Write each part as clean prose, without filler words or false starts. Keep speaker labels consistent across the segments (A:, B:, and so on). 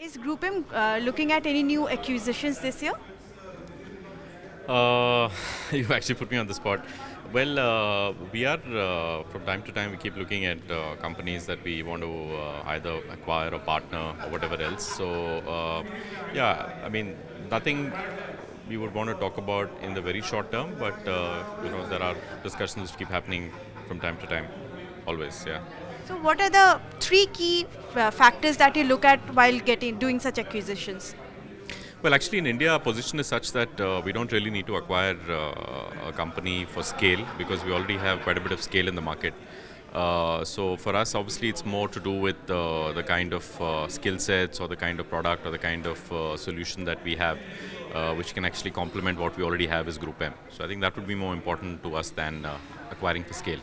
A: Is GroupM looking at any new acquisitions this year?
B: Uh, you actually put me on the spot. Well, we are from time to time we keep looking at companies that we want to either acquire or partner or whatever else. So, yeah, I mean nothing we would want to talk about in the very short term, but there are discussions which keep happening from time to time, always. Yeah.
A: So, what are the three key factors that you look at while doing such acquisitions?
B: Well, actually, in India, our position is such that we don't really need to acquire a company for scale because we already have quite a bit of scale in the market. So for us, obviously, it's more to do with the kind of skill sets or the kind of product or the kind of solution that we have, which can actually complement what we already have as GroupM. So I think that would be more important to us than acquiring for scale.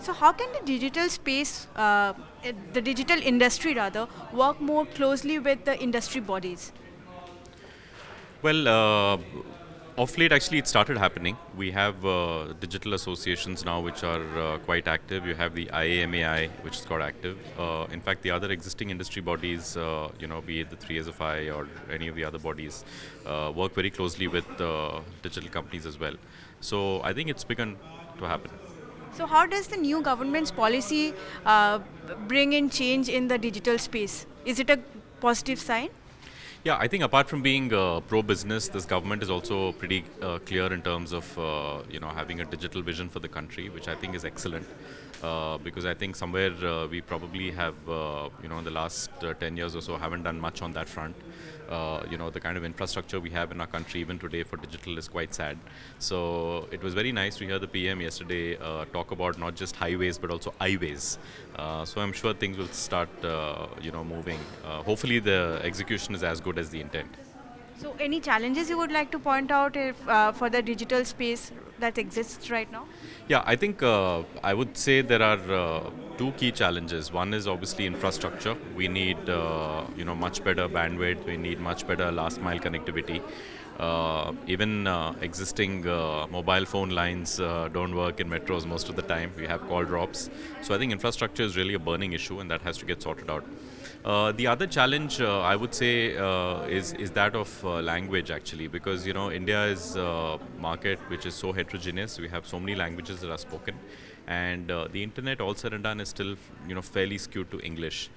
A: So, how can the digital space, the digital industry rather, work more closely with the industry bodies?
B: Well, of late, actually, it started happening. We have digital associations now which are quite active. You have the IAMAI, which is quite active. In fact, the other existing industry bodies, be it the 3SFI or any of the other bodies, work very closely with digital companies as well. So I think it's begun to happen.
A: So, how does the new government's policy bring in change in the digital space? Is it a positive sign?
B: Yeah, I think apart from being pro-business, this government is also pretty clear in terms of having a digital vision for the country, which I think is excellent. Because I think somewhere we probably have, in the last 10 years or so, haven't done much on that front. The kind of infrastructure we have in our country, even today for digital, is quite sad. So it was very nice to hear the PM yesterday talk about not just highways but also highways. So I'm sure things will start, moving. Hopefully the execution is as good as the intent.
A: So, any challenges you would like to point out for the digital space that exists right now?
B: Yeah, I think I would say there are two key challenges. One is obviously infrastructure. We need much better bandwidth. We need much better last mile connectivity. Even existing mobile phone lines don't work in metros most of the time. We have call drops. So I think infrastructure is really a burning issue, and that has to get sorted out. The other challenge I would say is that of language, actually, because India is a market which is so heterogeneous. We have so many languages that are spoken, and the internet, all said and done, is still fairly skewed to English.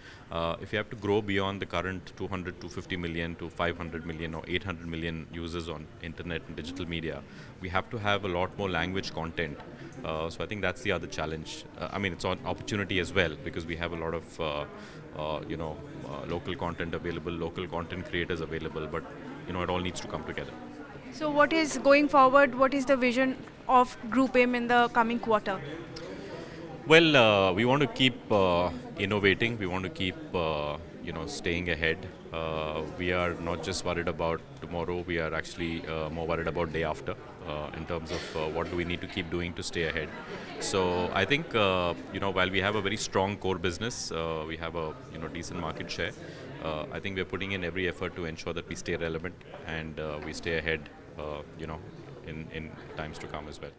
B: If you have to grow beyond the current 200, 250 million to 500 million or 800 million users on internet and digital media, we have to have a lot more language content. So I think that's the other challenge. I mean, it's an opportunity as well because we have a lot of local content available, local content creators available, but it all needs to come together.
A: So, what is going forward? What is the vision of GroupM in the coming quarter?
B: Well, we want to keep innovating. We want to keep, staying ahead. We are not just worried about tomorrow. We are actually more worried about day after in terms of what do we need to keep doing to stay ahead. So I think, while we have a very strong core business, we have a decent market share. I think we're putting in every effort to ensure that we stay relevant and we stay ahead, in times to come as well.